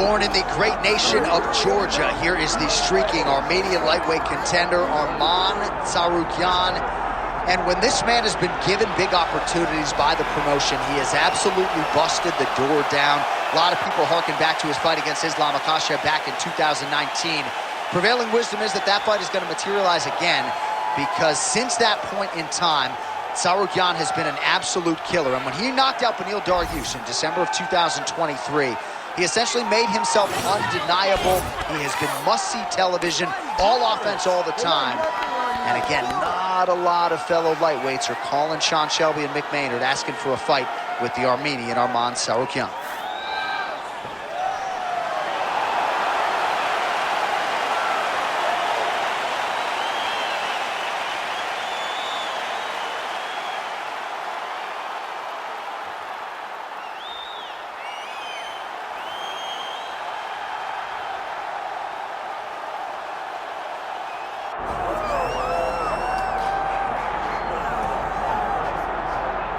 Born in the great nation of Georgia, here is the streaking Armenian lightweight contender, Arman Tsarukyan. And when this man has been given big opportunities by the promotion, he has absolutely busted the door down. A lot of people harken back to his fight against Islam Makhachev back in 2019. Prevailing wisdom is that that fight is going to materialize again, because since that point in time, Tsarukyan has been an absolute killer. And when he knocked out Beneil Dariush in December of 2023, he essentially made himself undeniable. He has been must-see television, all offense all the time. And again, not a lot of fellow lightweights are calling Sean Shelby and Mick Maynard asking for a fight with the Armenian Arman Tsarukyan.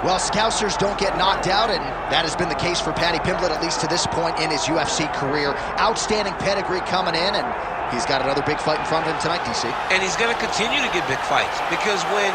Well, Scousers don't get knocked out, and that has been the case for Paddy Pimblett, at least to this point in his UFC career. Outstanding pedigree coming in, and he's got another big fight in front of him tonight, DC. And he's going to continue to get big fights, because when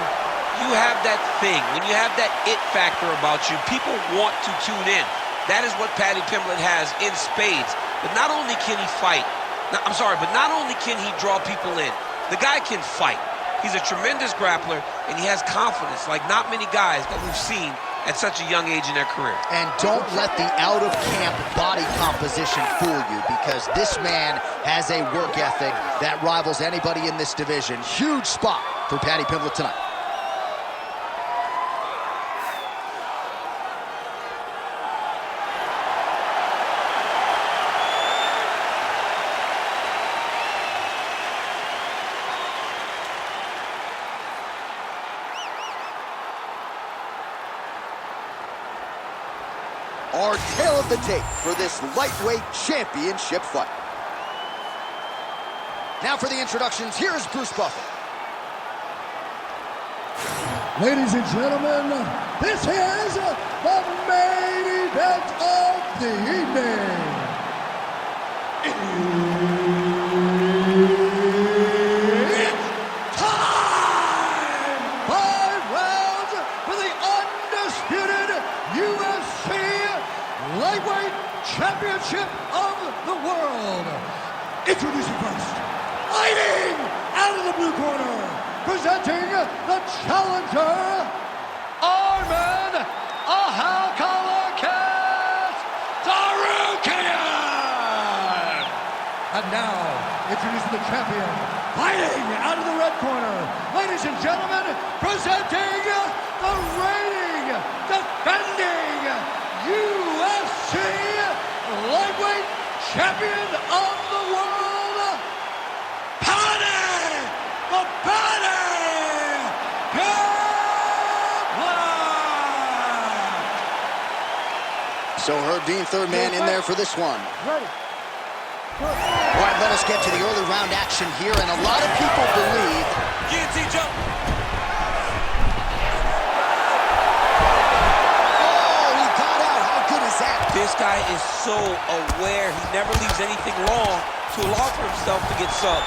you have that thing, when you have that it factor about you, people want to tune in. That is what Paddy Pimblett has in spades. But not only can he fight, but not only can he draw people in, the guy can fight. He's a tremendous grappler, and he has confidence like not many guys that we've seen at such a young age in their career. And don't let the out-of-camp body composition fool you, because this man has a work ethic that rivals anybody in this division. Huge spot for Paddy Pimblett tonight. Our tail of the tape for this lightweight championship fight. Now for the introductions, here's Bruce Buffer. Ladies and gentlemen, this is the main event of the evening. It's time! 5 rounds for the undisputed UFC Lightweight Championship of the world. Introducing first, fighting out of the blue corner, presenting the challenger, Arman Tsarukyan. And now, introducing the champion, fighting out of the red corner, ladies and gentlemen, presenting the reigning, defending UFC Lightweight Champion of the World, Paddy Pimblett. So Herb Dean, third man in there for this one. Ready. All right, let us get to the early round action here, and a lot of people believe... Guillotine jump. This guy is so aware. He never leaves anything long to allow for himself to get subbed.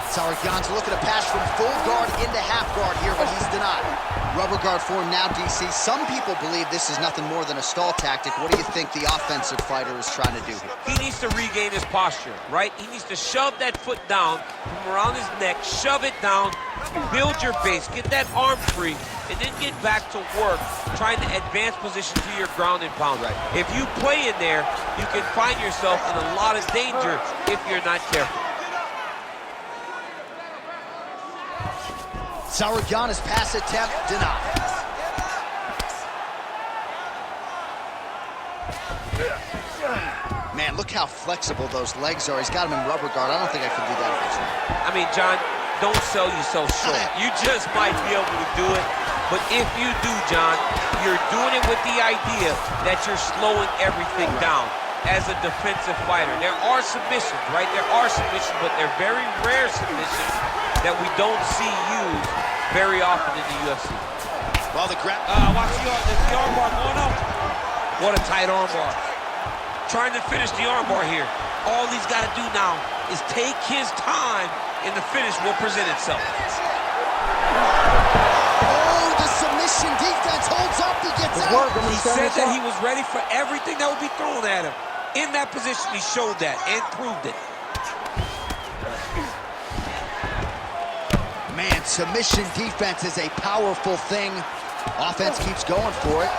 Tsarukyan's looking to pass from full guard into half guard here, but he's denied. Rubber guard form now, DC. Some people believe this is nothing more than a stall tactic. What do you think the offensive fighter is trying to do here? He needs to regain his posture, right? He needs to shove that foot down from around his neck, shove it down, build your base, get that arm free, and then get back to work, trying to advance position to your ground and pound. Right. If you play in there, you can find yourself in a lot of danger if you're not careful. Tsarukyan's pass attempt denied. Man, look how flexible those legs are. He's got him in rubber guard. I don't think I could do that if it's not. I mean, John, don't sell yourself short. You just might be able to do it. But if you do, John, you're doing it with the idea that you're slowing everything down as a defensive fighter. There are submissions, right? There are submissions, but they're very rare submissions that we don't see used very often in the UFC. Well, the grab... Watch the arm bar going up. What a tight armbar. Trying to finish the armbar here. All he's got to do now is take his time, and the finish will present itself. Oh, the submission defense holds up. He gets out. He said that he was ready for everything that would be thrown at him. In that position, he showed that and proved it. Man, submission defense is a powerful thing. Offense keeps going for it.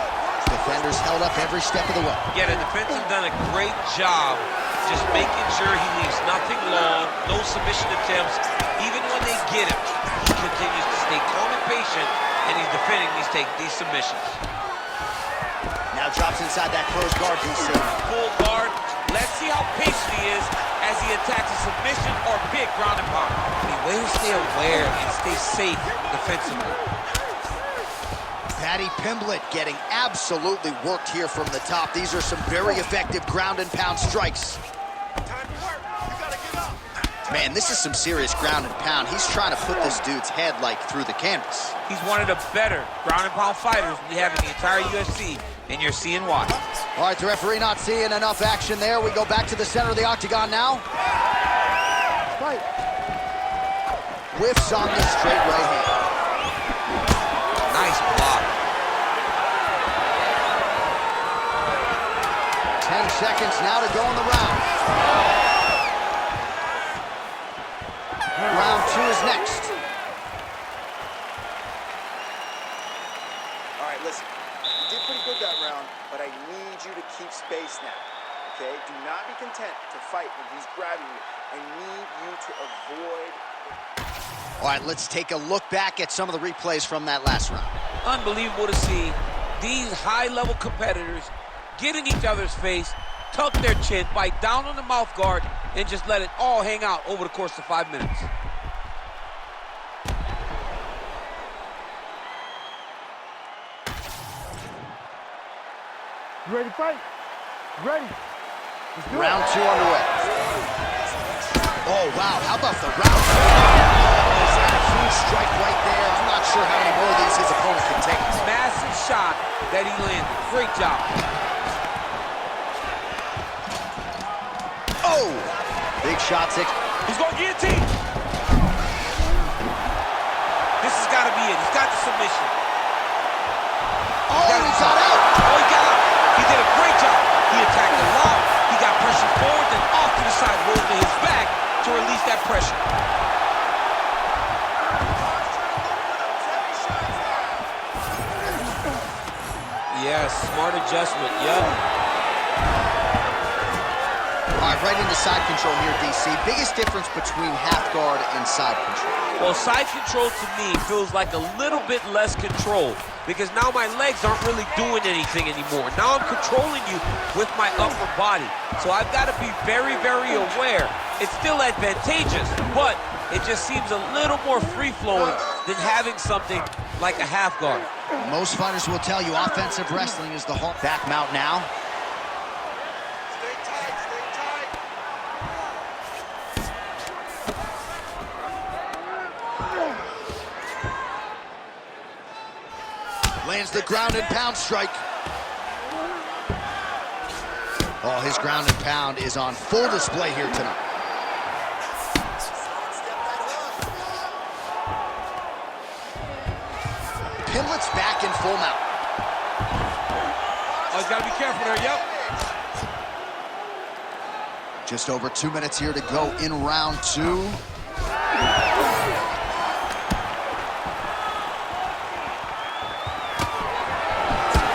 Defenders held up every step of the way. Yeah, the defense has done a great job just making sure he leaves nothing long, no submission attempts. Even when they get him, he continues to stay calm and patient, and he's defending these submissions. Now drops inside that closed guard, DC. Full guard. Let's see how patient he is as he attacks a submission or big ground and pound. Way to stay aware and stay safe defensively. Paddy Pimblett getting absolutely worked here from the top. These are some very effective ground and pound strikes. Man, this is some serious ground and pound. He's trying to put this dude's head like through the canvas. He's one of the better ground and pound fighters we have in the entire UFC, and you're seeing why. All right, the referee not seeing enough action there. We go back to the center of the octagon now. Fight. Whiffs on the straight right hand. Nice block. 10 seconds now to go in the round. Round 2 is next. All right, listen. You did pretty good that round, but I need you to keep space now, okay? Do not be content to fight when he's grabbing you. I need you to avoid... All right, let's take a look back at some of the replays from that last round. Unbelievable to see these high-level competitors get in each other's face, tuck their chin, bite down on the mouth guard, and just let it all hang out over the course of 5 minutes. You ready to fight? Ready. Round 2 underway. Oh, wow, how about the round? Is that a huge strike right there? I'm not sure how many more of these his opponent can take. Massive shot that he landed. Great job. Oh! Big shot, 6. He's going to guillotine. This has got to be it. He's got the submission. Oh, he got out! Oh, he got out. He did a great job. He attacked a lot. He got pressure forward, then off to the side, rolled to his back to release that pressure. Yes, smart adjustment. Yep. All right, right into side control here, DC. Biggest difference between half guard and side control? Well, side control to me feels like a little bit less control because now my legs aren't really doing anything anymore. Now I'm controlling you with my upper body. So I've got to be very, very aware. It's still advantageous, but it just seems a little more free-flowing than having something like a half guard. Most fighters will tell you offensive wrestling is the heart. Back mount now. Lands the ground and pound strike. Oh, his ground and pound is on full display here tonight. Pimblett's back in full mount. Oh, he's got to be careful there, yep. Just over 2 minutes here to go in round 2.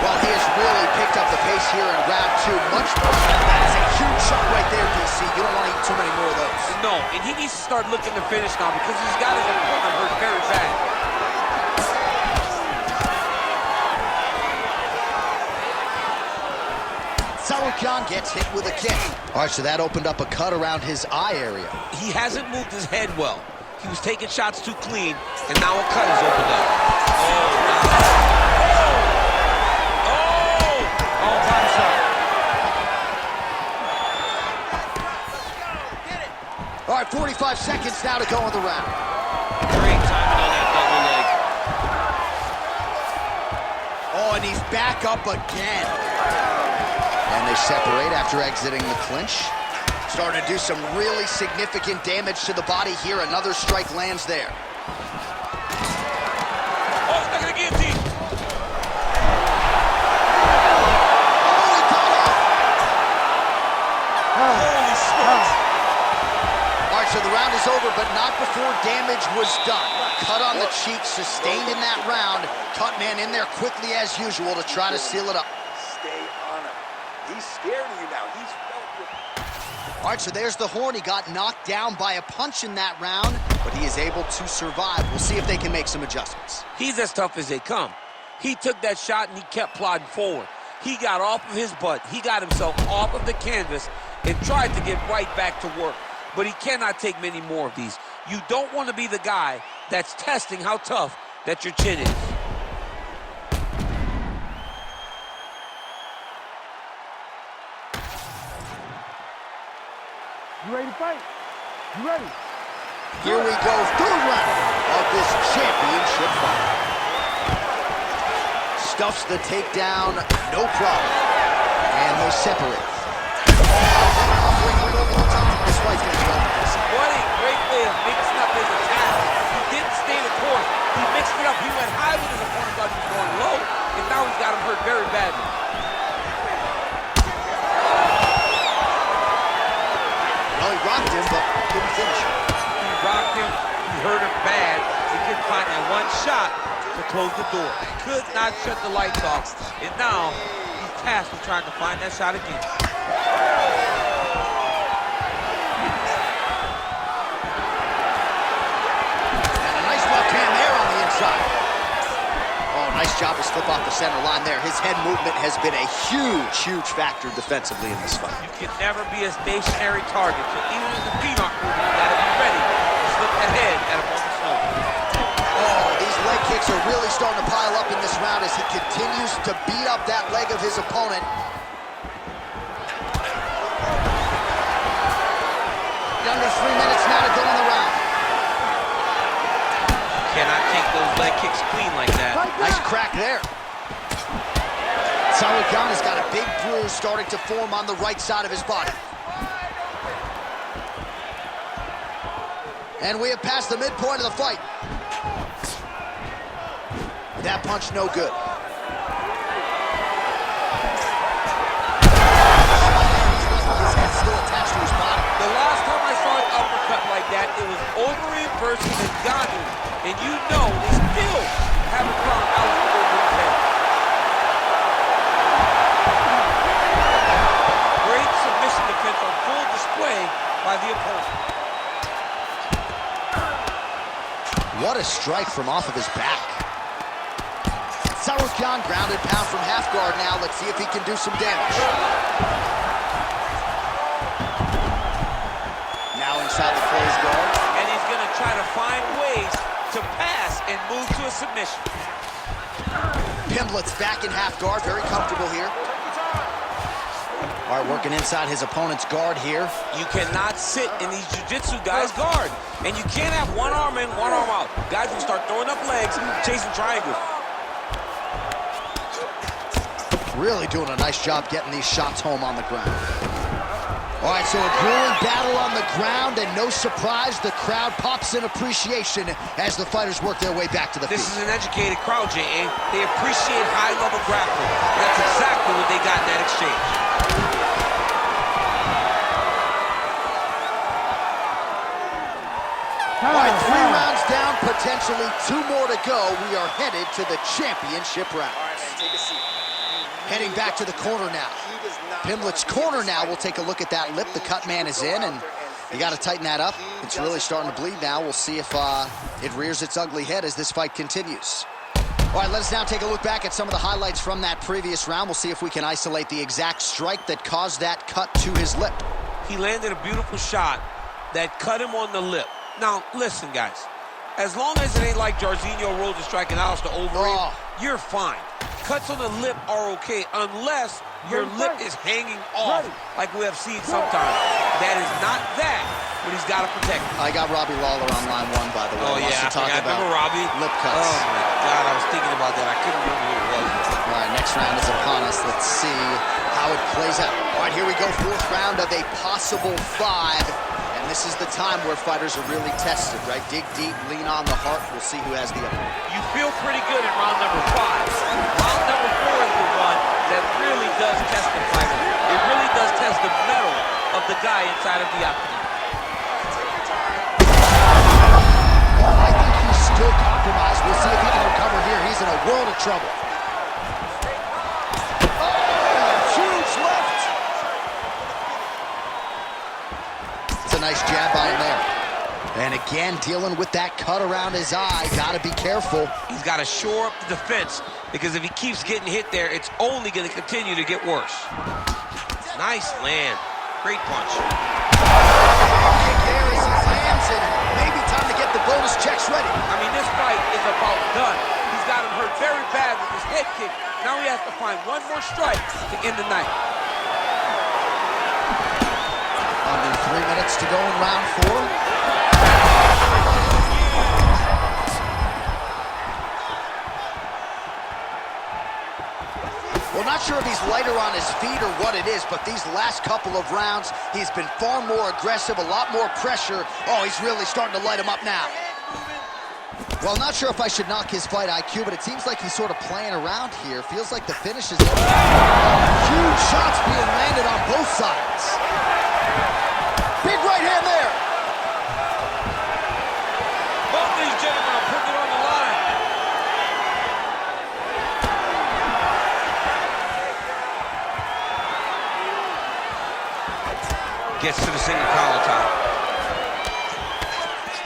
Well, he has really picked up the pace here in round 2. Much more. That is a huge shot right there, DC. You don't want to eat too many more of those. No, and he needs to start looking to finish now because he's got his opponent hurt very bad. Tsarukyan gets hit with a kick. All right, so that opened up a cut around his eye area. He hasn't moved his head well. He was taking shots too clean, and now a cut has opened up. Oh, nice. All right, 45 seconds now to go in the round. Great timing on that double leg. Oh, and he's back up again. And they separate after exiting the clinch. Starting to do some really significant damage to the body here. Another strike lands there. Oh, it's not gonna guillotine. Oh, he got off. Holy smokes. All right, so the round is over, but not before damage was done. Cut on the cheek, sustained in that round. Cut man in there quickly as usual to try to seal it up. Stay on him. He's scared of you now. He's felt your... All right, so there's the horn. He got knocked down by a punch in that round, but he is able to survive. We'll see if they can make some adjustments. He's as tough as they come. He took that shot and he kept plodding forward. He got off of his butt. He got himself off of the canvas and tried to get right back to work. But he cannot take many more of these. You don't want to be the guy that's testing how tough that your chin is. You ready to fight? You ready? Here we go, third round of this championship fight. Stuffs the takedown, no problem. And they separate. This fight's gonna be over. What a great way of mixing up his attack. He didn't stay the course. He mixed it up. He went high with his opponent, thought he was going low, and now he's got him hurt very badly. Well, he rocked him, but couldn't finish him. He rocked him. He hurt him bad. He couldn't find that one shot to close the door. Could not shut the lights off. And now he's tasked with trying to find that shot again. And a nice left hand there on the inside. Oh, nice job to slip off the center line there. His head movement has been a huge, huge factor defensively in this fight. You can never be a stationary target. So even in the peanut movement, you gotta be ready to slip the head at a moment's notice. Oh, these leg kicks are really starting to pile up in this round as he continues to beat up that leg of his opponent. Under 3 minutes now to go in the round. Cannot take those leg kicks clean like that. Nice crack there. Tsarukyan has got a big bruise starting to form on the right side of his body. And we have passed the midpoint of the fight. That punch no good. His head still attached to his body. The last time I saw an uppercut like that, it was Overeem versus Ngannou. And you know they still haven't found out Overeem's head. Great submission defense on full display by the opponent. What a strike from off of his back. Tsarukyan grounded pound from half guard now. Let's see if he can do some damage. Now inside the closed guard. And he's going to try to find ways to pass and move to a submission. Pimblett's back in half guard, very comfortable here. All right, working inside his opponent's guard here. You cannot sit in these jiu-jitsu guys' guard. And you can't have one arm in, one arm out. Guys will start throwing up legs, chasing triangles. Really doing a nice job getting these shots home on the ground. All right, so a grueling battle on the ground, and no surprise, the crowd pops in appreciation as the fighters work their way back to the feet. This is an educated crowd, J.A. They appreciate high-level grappling. That's exactly what they got in that exchange. All right, 3 rounds down, potentially 2 more to go. We are headed to the championship round. All right, man, take a seat. Heading back to the corner now. Pimblett's corner now. We'll take a look at that lip. The cut man is in, and you got to tighten that up. It's really starting to bleed now. We'll see if it rears its ugly head as this fight continues. All right, let us now take a look back at some of the highlights from that previous round. We'll see if we can isolate the exact strike that caused that cut to his lip. He landed a beautiful shot that cut him on the lip. Now, listen, guys. As long as it ain't like Jairzinho rolled to striking out to Overeem, you're fine. Cuts on the lip are okay unless your lip is hanging off like we have seen sometimes. That is not that, but he's got to protect it. I got Robbie Lawler on line 1, by the way. Oh, yeah, I remember Robbie? Lip cuts. Oh, my God, I was thinking about that. I couldn't remember who it was. All right, next round is upon us. Let's see how it plays out. All right, here we go, fourth round of a possible 5. And this is the time where fighters are really tested, right? Dig deep, lean on the heart. We'll see who has the upper. You feel pretty good in round number 5. Round number 4 is the one that really does test the fighter. It really does test the mettle of the guy inside of the octagon. I think he's still compromised. We'll see if he can recover here. He's in a world of trouble. Huge left. It's a nice jab by him there. And again, dealing with that cut around his eye. Got to be careful. He's got to shore up the defense, because if he keeps getting hit there, it's only going to continue to get worse. Nice land. Great punch. Kick there as he lands, and maybe time to get the bonus checks ready. I mean, this fight is about done. He's got him hurt very bad with his head kick. Now he has to find one more strike to end the night. Under 3 minutes to go in round 4. Well, not sure if he's lighter on his feet or what it is, but these last couple of rounds, he's been far more aggressive, a lot more pressure. Oh, he's really starting to light him up now. Well, not sure if I should knock his fight IQ, but it seems like he's sort of playing around here. Feels like the finish is... Huge shots being landed on both sides. Big right hand there. Both these gentlemen are putting it on the line. Gets to the single collar tie.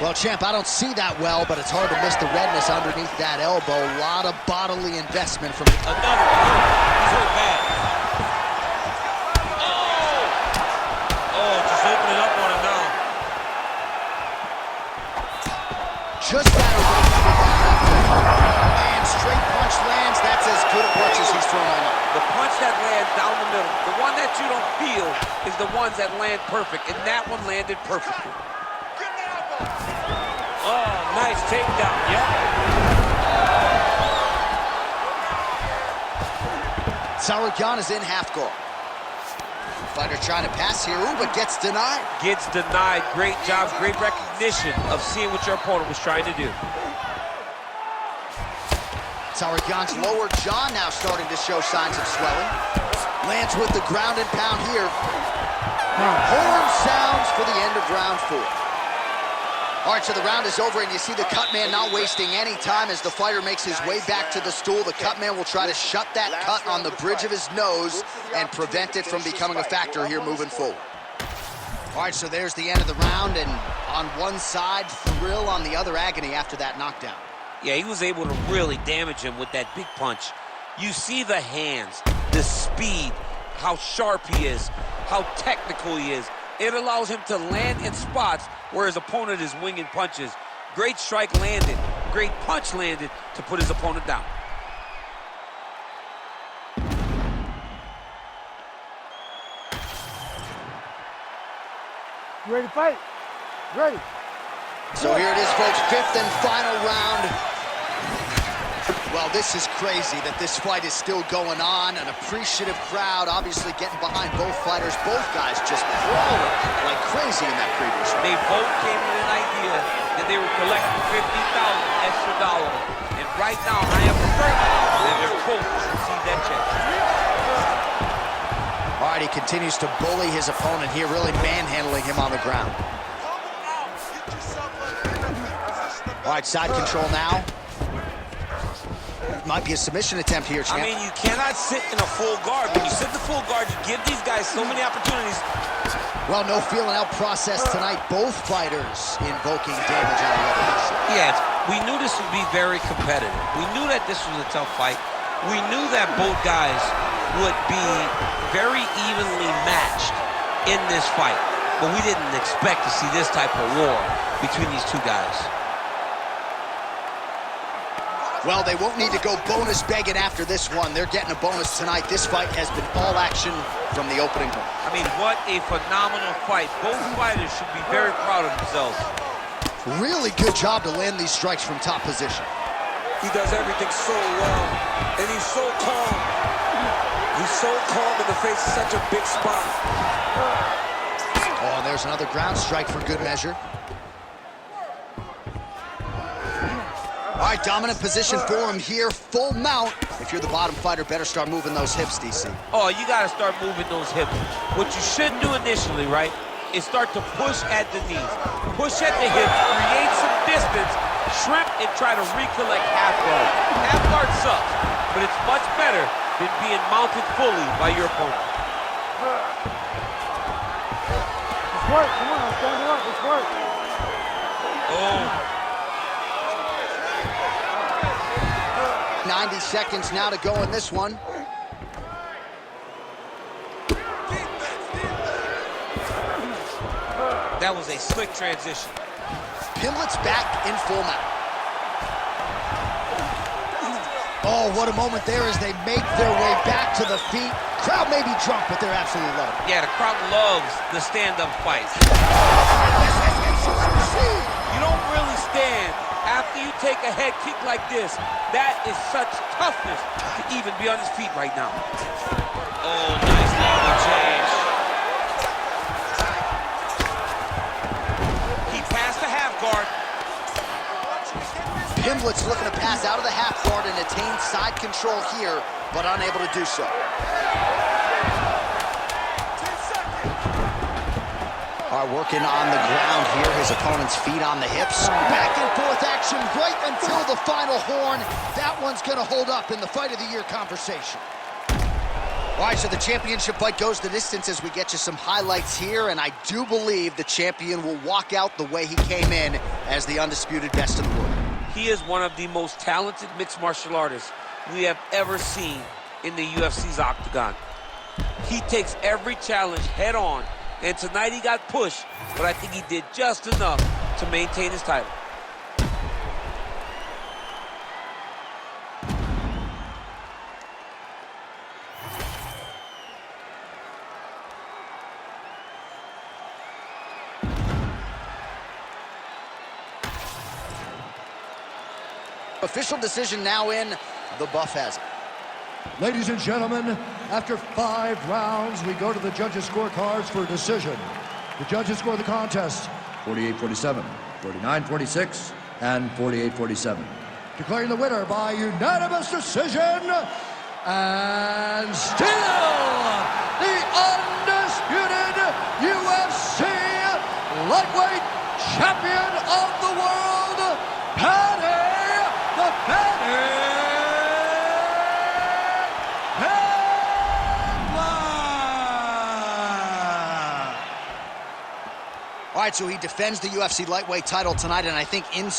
Well, champ, I don't see that well, but it's hard to miss the redness underneath that elbow. A lot of bodily investment from... Another. He's hurt bad. Oh, just opening up on him now. Just that away from the back. And straight punch lands. That's as good a punch as he's thrown all night. The punch that lands down the middle, the one that you don't feel is the ones that land perfect, and that one landed perfectly. Oh, nice takedown, yep. Tsarukyan is in half guard. Fighter trying to pass here, but gets denied. Gets denied. Great job, great recognition of seeing what your opponent was trying to do. Tsarukyan's lower jaw now starting to show signs of swelling. Lands with the ground and pound here. Horn sounds for the end of round 4. All right, so the round is over, and you see the cut man not wasting any time as the fighter makes his way back to the stool. The cut man will try to shut that cut on the bridge of his nose and prevent it from becoming a factor here moving forward. All right, so there's the end of the round, and on one side, thrill, on the other, agony after that knockdown. Yeah, he was able to really damage him with that big punch. You see the hands, the speed, how sharp he is, how technical he is. It allows him to land in spots where his opponent is winging punches. Great strike landed, great punch landed to put his opponent down. You ready to fight? Ready. So here it is, folks, 5th and final round. Well, this is crazy that this fight is still going on. An appreciative crowd obviously getting behind both fighters. Both guys just brawling like crazy in that previous round. They both came with an idea that they were collecting $50,000 extra dollars. And right now, I am certain that they're both receive that check. All right, he continues to bully his opponent here, really manhandling him on the ground. All right, side control now. Might be a submission attempt here, champ. I mean, you cannot sit in a full guard. When you sit in the full guard, you give these guys so many opportunities. Well, no feeling out process tonight. Both fighters invoking damage on the other. Yeah, we knew this would be very competitive. We knew that this was a tough fight. We knew that both guys would be very evenly matched in this fight. But we didn't expect to see this type of war between these two guys. Well, they won't need to go bonus begging after this one. They're getting a bonus tonight. This fight has been all action from the opening moment. I mean, what a phenomenal fight. Both fighters should be very proud of themselves. Really good job to land these strikes from top position. He does everything so well, and he's so calm. He's so calm in the face of such a big spot. Oh, and there's another ground strike for good measure. All right, dominant position for him here, full mount. If you're the bottom fighter, better start moving those hips, DC. Oh, you got to start moving those hips. What you should do initially, right, is start to push at the knees. Push at the hips, create some distance, shrimp, and try to recollect half guard. Half guard sucks, but it's much better than being mounted fully by your opponent. It's work. Come on, stand it up. It's work. Oh. 90 seconds now to go in this one. That was a slick transition. Pimblett's back in full mount. Oh, what a moment there as they make their way back to the feet. Crowd may be drunk, but they're absolutely loving it. Yeah, the crowd loves the stand-up fight. You don't really stand after you take a head kick like this. That is such toughness to even be on his feet right now. Oh, nice level change. He passed the half guard. Pimblett's looking to pass out of the half guard and attain side control here, but unable to do so. All right, working on the ground here. His opponent's feet on the hips. Back and forth action right until the final horn. That one's going to hold up in the Fight of the Year conversation. All right, so the championship fight goes the distance as we get you some highlights here, and I do believe the champion will walk out the way he came in as the undisputed best in the world. He is one of the most talented mixed martial artists we have ever seen in the UFC's octagon. He takes every challenge head on, and tonight he got pushed, but I think he did just enough to maintain his title. Official decision now in. The buff has it. Ladies and gentlemen, after 5 rounds, we go to the judges' scorecards for a decision. The judges score the contest 48-47, 49-46, and 48-47. Declaring the winner by unanimous decision, and still the undisputed UFC lightweight champion of the world, Paddy the Paddy All right, so he defends the UFC lightweight title tonight, and I think in